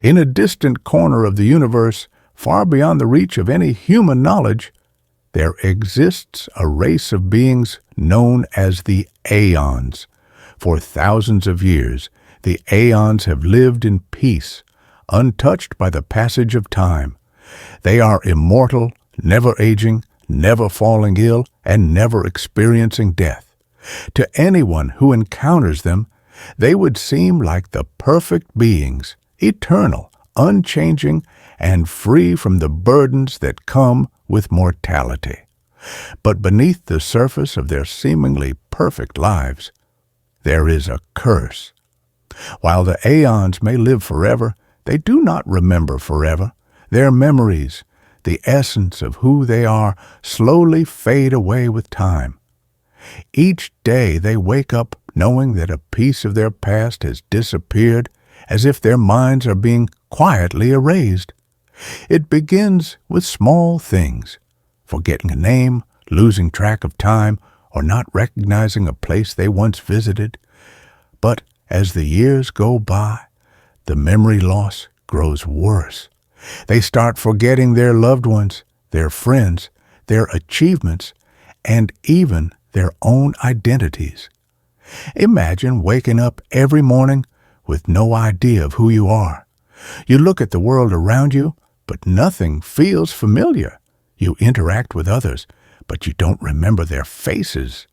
In a distant corner of the universe, far beyond the reach of any human knowledge, there exists a race of beings known as the Aeons. For thousands of years, the Aeons have lived in peace, untouched by the passage of time. They are immortal, never aging, never falling ill, and never experiencing death. To anyone who encounters them, they would seem like the perfect beings, eternal, unchanging, and free from the burdens that come with mortality. But beneath the surface of their seemingly perfect lives, there is a curse. While the Aeons may live forever, they do not remember forever. Their memories, the essence of who they are, slowly fade away with time. Each day they wake up knowing that a piece of their past has disappeared, as if their minds are being quietly erased. It begins with small things, forgetting a name, losing track of time, or not recognizing a place they once visited. But as the years go by, the memory loss grows worse. They start forgetting their loved ones, their friends, their achievements, and even their own identities. Imagine waking up every morning with no idea of who you are. You look at the world around you, but nothing feels familiar. You interact with others, but you don't remember their faces.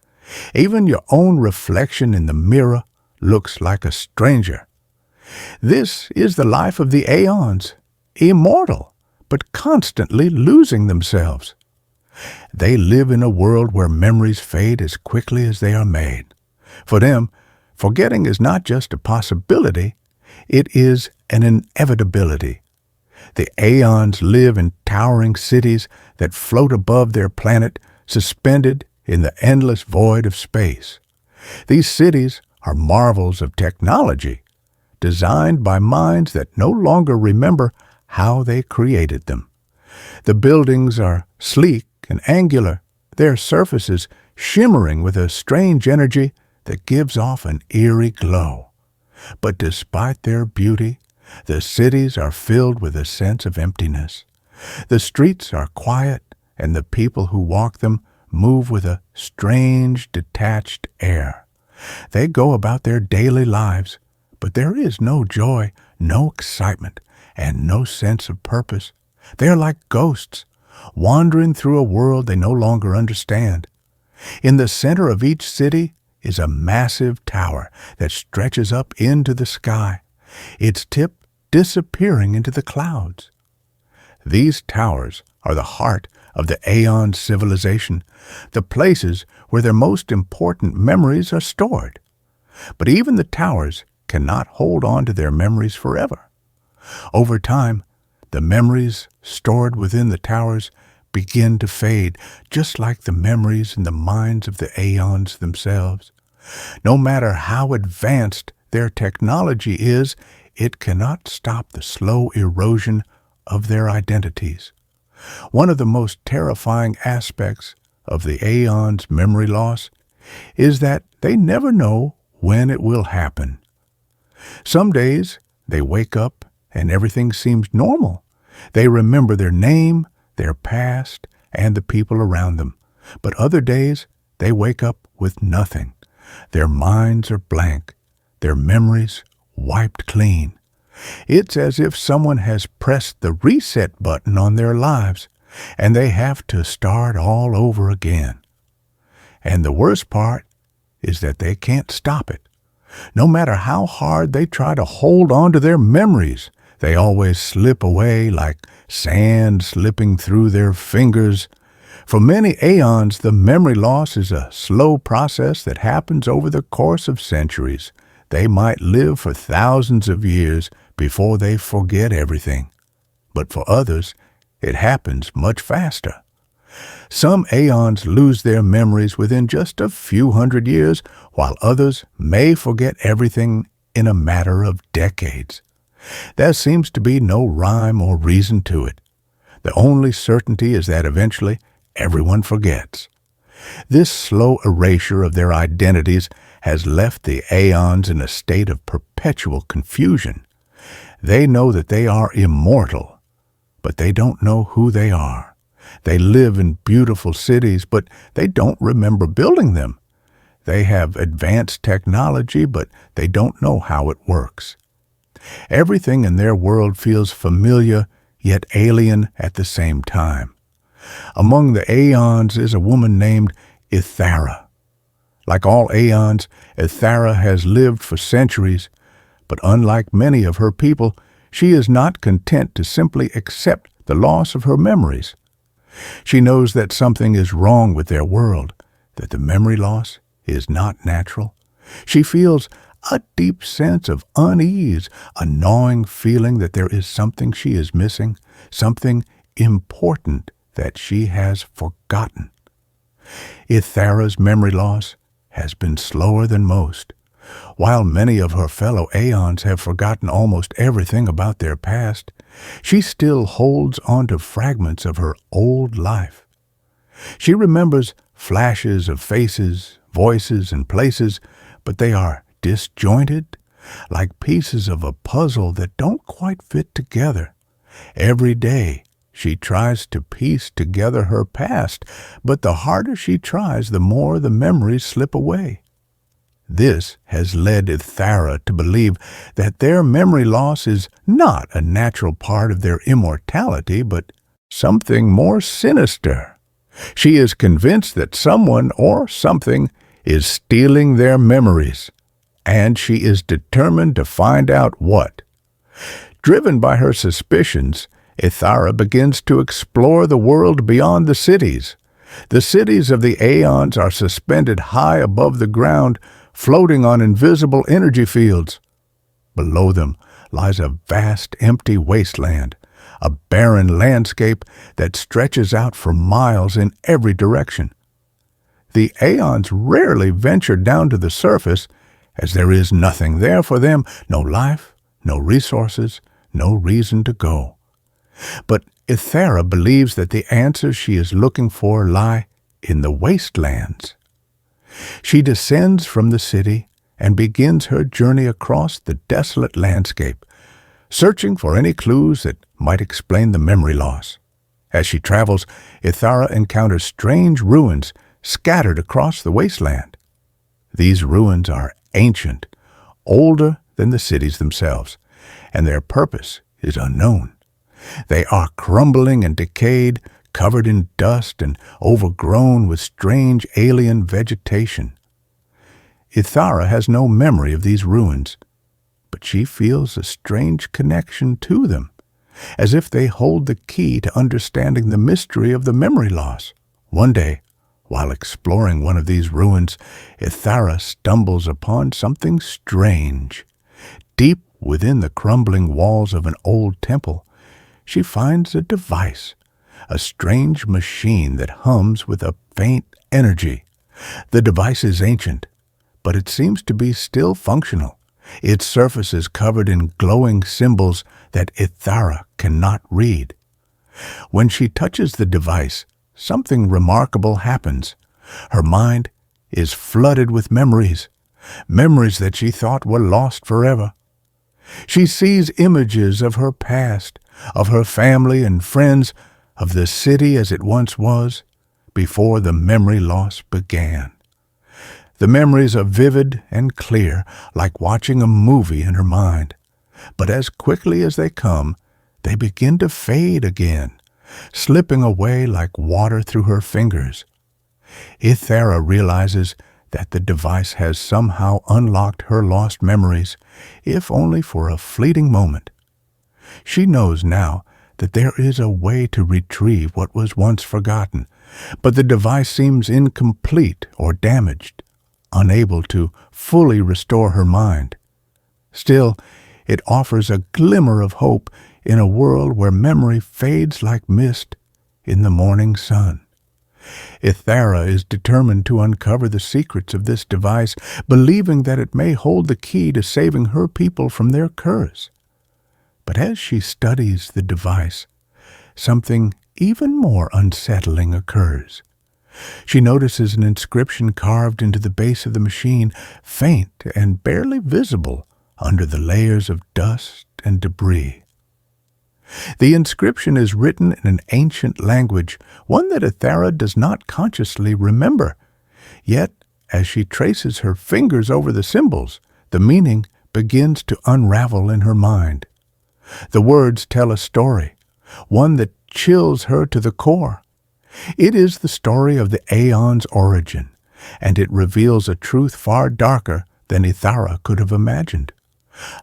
Even your own reflection in the mirror looks like a stranger. This is the life of the Aeons, immortal, but constantly losing themselves. They live in a world where memories fade as quickly as they are made. For them, forgetting is not just a possibility, it is an inevitability. The Aeons live in towering cities that float above their planet, suspended in the endless void of space. These cities are marvels of technology, designed by minds that no longer remember how they created them. The buildings are sleek and angular, their surfaces shimmering with a strange energy that gives off an eerie glow. But despite their beauty, the cities are filled with a sense of emptiness. The streets are quiet, and the people who walk them move with a strange, detached air. They go about their daily lives, but there is no joy, no excitement, and no sense of purpose. They are like ghosts, wandering through a world they no longer understand. In the center of each city is a massive tower that stretches up into the sky, its tip disappearing into the clouds. These towers are the heart of the Aeon civilization, the places where their most important memories are stored. But even the towers cannot hold on to their memories forever. Over time, the memories stored within the towers begin to fade, just like the memories in the minds of the Aeons themselves. No matter how advanced their technology is, it cannot stop the slow erosion of their identities. One of the most terrifying aspects of the Aeons' memory loss is that they never know when it will happen. Some days they wake up and everything seems normal. They remember their name, their past, and the people around them. But other days they wake up with nothing. Their minds are blank, their memories wiped clean. It's as if someone has pressed the reset button on their lives, and they have to start all over again. And the worst part is that they can't stop it. No matter how hard they try to hold on to their memories, they always slip away like sand slipping through their fingers. For many Aeons, the memory loss is a slow process that happens over the course of centuries. They might live for thousands of years before they forget everything. But for others, it happens much faster. Some Aeons lose their memories within just a few hundred years, while others may forget everything in a matter of decades. There seems to be no rhyme or reason to it. The only certainty is that eventually everyone forgets. This slow erasure of their identities has left the Aeons in a state of perpetual confusion. They know that they are immortal, but they don't know who they are. They live in beautiful cities, but they don't remember building them. They have advanced technology, but they don't know how it works. Everything in their world feels familiar, yet alien at the same time. Among the Aeons is a woman named Ithara. Like all Aeons, Ithara has lived for centuries, but unlike many of her people, she is not content to simply accept the loss of her memories. She knows that something is wrong with their world, that the memory loss is not natural. She feels a deep sense of unease, a gnawing feeling that there is something she is missing, something important that she has forgotten. Ithara's memory loss has been slower than most. While many of her fellow Aeons have forgotten almost everything about their past, she still holds on to fragments of her old life. She remembers flashes of faces, voices, and places, but they are disjointed, like pieces of a puzzle that don't quite fit together. Every day, she tries to piece together her past, but the harder she tries, the more the memories slip away. This has led Ithara to believe that their memory loss is not a natural part of their immortality, but something more sinister. She is convinced that someone or something is stealing their memories, and she is determined to find out what. Driven by her suspicions, Ithara begins to explore the world beyond the cities. The cities of the Aeons are suspended high above the ground, floating on invisible energy fields. Below them lies a vast empty wasteland, a barren landscape that stretches out for miles in every direction. The Aeons rarely venture down to the surface, as there is nothing there for them, no life, no resources, no reason to go. But Ithara believes that the answers she is looking for lie in the wastelands. She descends from the city and begins her journey across the desolate landscape, searching for any clues that might explain the memory loss. As she travels, Ithara encounters strange ruins scattered across the wasteland. These ruins are ancient, older than the cities themselves, and their purpose is unknown. They are crumbling and decayed, covered in dust and overgrown with strange alien vegetation. Ithara has no memory of these ruins, but she feels a strange connection to them, as if they hold the key to understanding the mystery of the memory loss. One day, while exploring one of these ruins, Ithara stumbles upon something strange. Deep within the crumbling walls of an old temple, she finds a device, a strange machine that hums with a faint energy. The device is ancient, but it seems to be still functional. Its surface is covered in glowing symbols that Ithara cannot read. When she touches the device, something remarkable happens. Her mind is flooded with memories that she thought were lost forever. She sees images of her past, of her family and friends, of the city as it once was, before the memory loss began. The memories are vivid and clear, like watching a movie in her mind. But as quickly as they come, they begin to fade again, slipping away like water through her fingers. Ithara realizes that the device has somehow unlocked her lost memories, if only for a fleeting moment. She knows now that there is a way to retrieve what was once forgotten, but the device seems incomplete or damaged, unable to fully restore her mind. Still, it offers a glimmer of hope in a world where memory fades like mist in the morning sun. Ithara is determined to uncover the secrets of this device, believing that it may hold the key to saving her people from their curse. But as she studies the device, something even more unsettling occurs. She notices an inscription carved into the base of the machine, faint and barely visible, under the layers of dust and debris. The inscription is written in an ancient language, one that Ithara does not consciously remember. Yet, as she traces her fingers over the symbols, the meaning begins to unravel in her mind. The words tell a story, one that chills her to the core. It is the story of the Aeon's origin, and it reveals a truth far darker than Ithara could have imagined.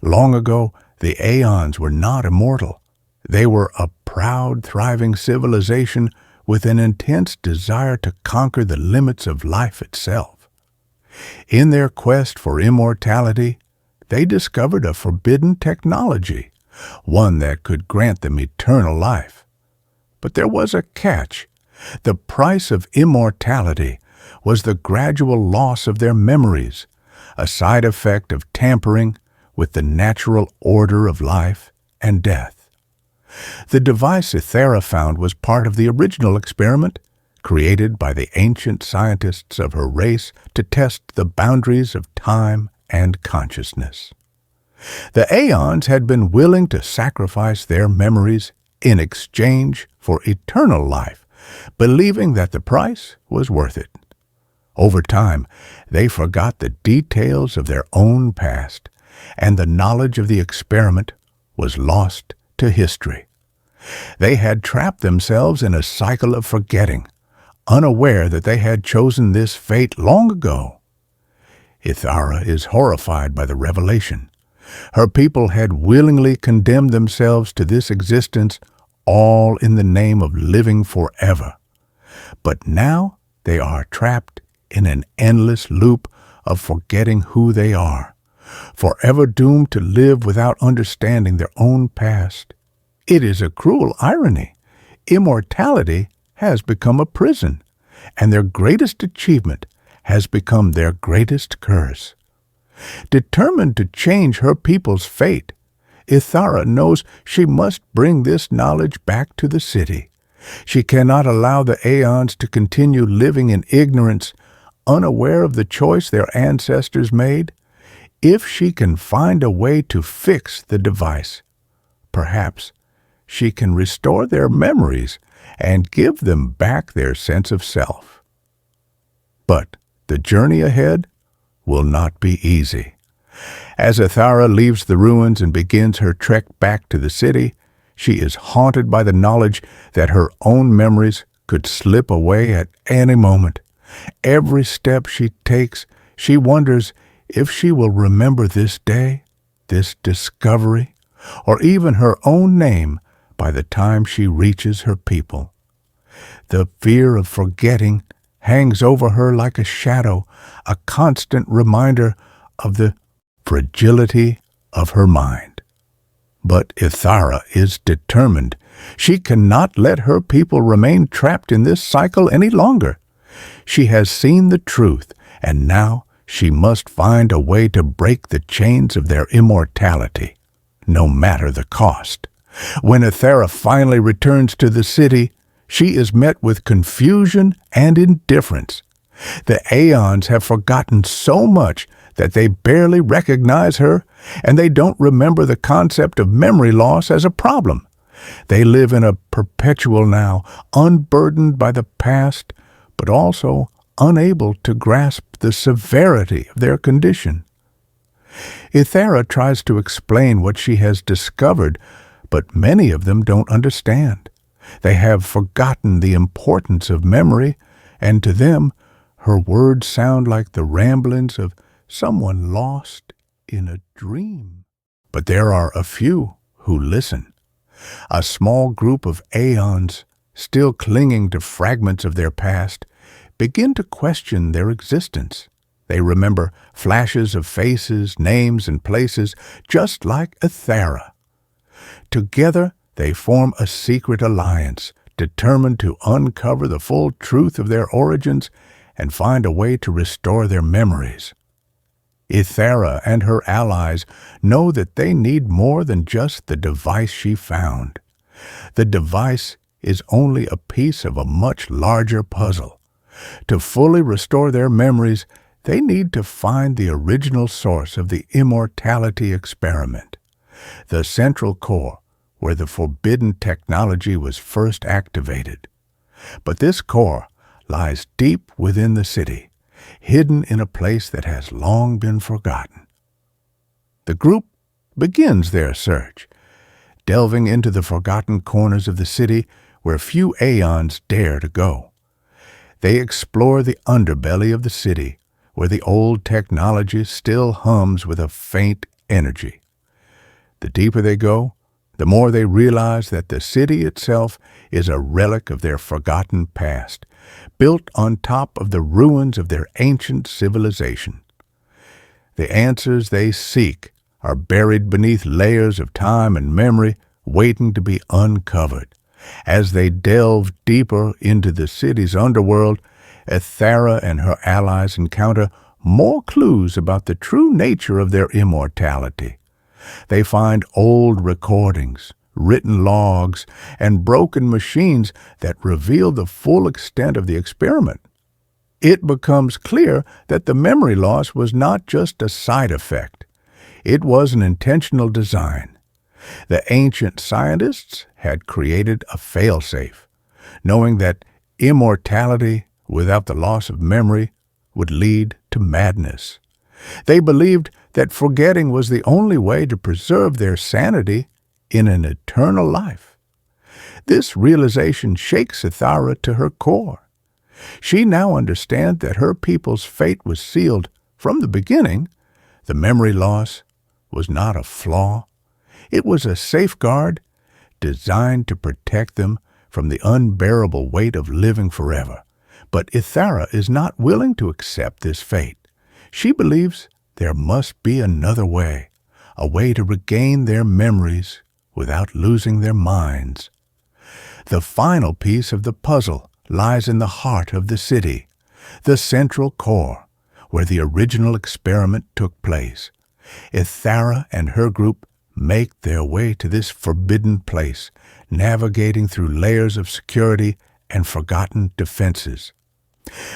Long ago, the Aeons were not immortal. They were a proud, thriving civilization with an intense desire to conquer the limits of life itself. In their quest for immortality, they discovered a forbidden technology, one that could grant them eternal life. But there was a catch. The price of immortality was the gradual loss of their memories, a side effect of tampering with the natural order of life and death. The device Ithara found was part of the original experiment, created by the ancient scientists of her race to test the boundaries of time and consciousness. The Aeons had been willing to sacrifice their memories in exchange for eternal life, believing that the price was worth it. Over time, they forgot the details of their own past, and the knowledge of the experiment was lost to history. They had trapped themselves in a cycle of forgetting, unaware that they had chosen this fate long ago. Ithara is horrified by the revelation. Her people had willingly condemned themselves to this existence, all in the name of living forever. But now they are trapped in an endless loop of forgetting who they are, forever doomed to live without understanding their own past. It is a cruel irony. Immortality has become a prison, and their greatest achievement has become their greatest curse. Determined to change her people's fate, Ithara knows she must bring this knowledge back to the city. She cannot allow the Aeons to continue living in ignorance, unaware of the choice their ancestors made. If she can find a way to fix the device, perhaps she can restore their memories and give them back their sense of self. But the journey ahead will not be easy. As Ithara leaves the ruins and begins her trek back to the city, she is haunted by the knowledge that her own memories could slip away at any moment. Every step she takes, she wonders if she will remember this day, this discovery, or even her own name by the time she reaches her people. The fear of forgetting hangs over her like a shadow, a constant reminder of the fragility of her mind. But Ithara is determined. She cannot let her people remain trapped in this cycle any longer. She has seen the truth, and now she must find a way to break the chains of their immortality, no matter the cost. When Ithara finally returns to the city, she is met with confusion and indifference. The Aeons have forgotten so much that they barely recognize her, and they don't remember the concept of memory loss as a problem. They live in a perpetual now, unburdened by the past, but also unable to grasp the severity of their condition. Ithara tries to explain what she has discovered, but many of them don't understand. They have forgotten the importance of memory, and to them, her words sound like the ramblings of someone lost in a dream. But there are a few who listen. A small group of Aeons, still clinging to fragments of their past, begin to question their existence. They remember flashes of faces, names, and places, just like Ithara. Together, they form a secret alliance, determined to uncover the full truth of their origins and find a way to restore their memories. Ithara and her allies know that they need more than just the device she found. The device is only a piece of a much larger puzzle. To fully restore their memories, They need to find the original source of the immortality experiment, the central core where the forbidden technology was first activated. But this core lies deep within the city, hidden in a place that has long been forgotten. The group begins their search, delving into the forgotten corners of the city where few aeons dare to go. They explore the underbelly of the city, where the old technology still hums with a faint energy. The deeper they go, the more they realize that the city itself is a relic of their forgotten past, built on top of the ruins of their ancient civilization. The answers they seek are buried beneath layers of time and memory, waiting to be uncovered. As they delve deeper into the city's underworld, Ithara and her allies encounter more clues about the true nature of their immortality. They find old recordings, written logs, and broken machines that reveal the full extent of the experiment. It becomes clear that the memory loss was not just a side effect. It was an intentional design. The ancient scientists had created a failsafe, knowing that immortality without the loss of memory would lead to madness. They believed that forgetting was the only way to preserve their sanity in an eternal life. This realization shakes Ithara to her core. She now understands that her people's fate was sealed from the beginning. The memory loss was not a flaw. It was a safeguard designed to protect them from the unbearable weight of living forever. But Ithara is not willing to accept this fate. She believes there must be another way, a way to regain their memories without losing their minds. The final piece of the puzzle lies in the heart of the city, the central core, where the original experiment took place. Ithara and her group make their way to this forbidden place, navigating through layers of security and forgotten defenses.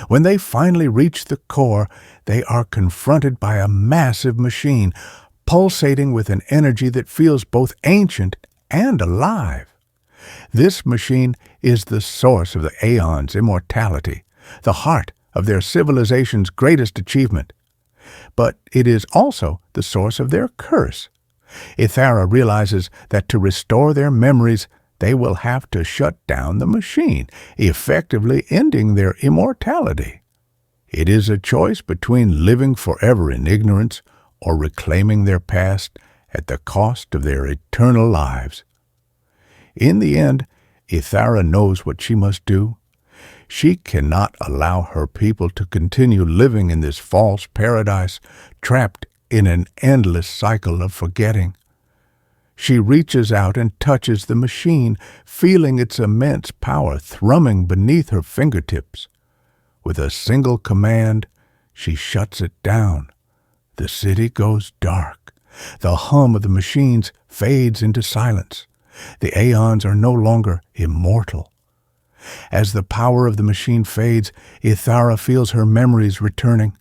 When they finally reach the core, they are confronted by a massive machine, pulsating with an energy that feels both ancient and alive. This machine is the source of the Aeon's immortality, the heart of their civilization's greatest achievement. But it is also the source of their curse. Ithara realizes that to restore their memories, they will have to shut down the machine, effectively ending their immortality. It is a choice between living forever in ignorance or reclaiming their past at the cost of their eternal lives. In the end, Ithara knows what she must do. She cannot allow her people to continue living in this false paradise, trapped in an endless cycle of forgetting. She reaches out and touches the machine, feeling its immense power thrumming beneath her fingertips. With a single command, she shuts it down. The city goes dark. The hum of the machines fades into silence. The Aeons are no longer immortal. As the power of the machine fades, Ithara feels her memories returning.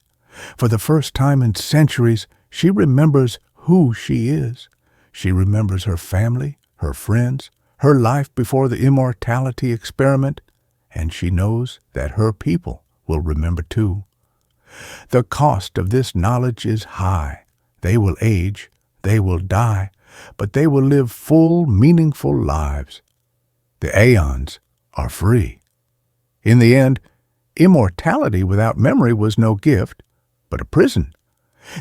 For the first time in centuries, she remembers who she is. She remembers her family, her friends, her life before the immortality experiment, and she knows that her people will remember too. The cost of this knowledge is high. They will age, they will die, but they will live full, meaningful lives. The Aeons are free. In the end, immortality without memory was no gift, but a prison.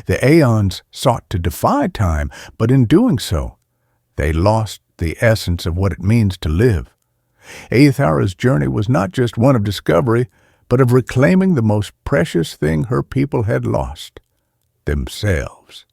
The Aeons sought to defy time, but in doing so, they lost the essence of what it means to live. Ithara's journey was not just one of discovery, but of reclaiming the most precious thing her people had lost, themselves.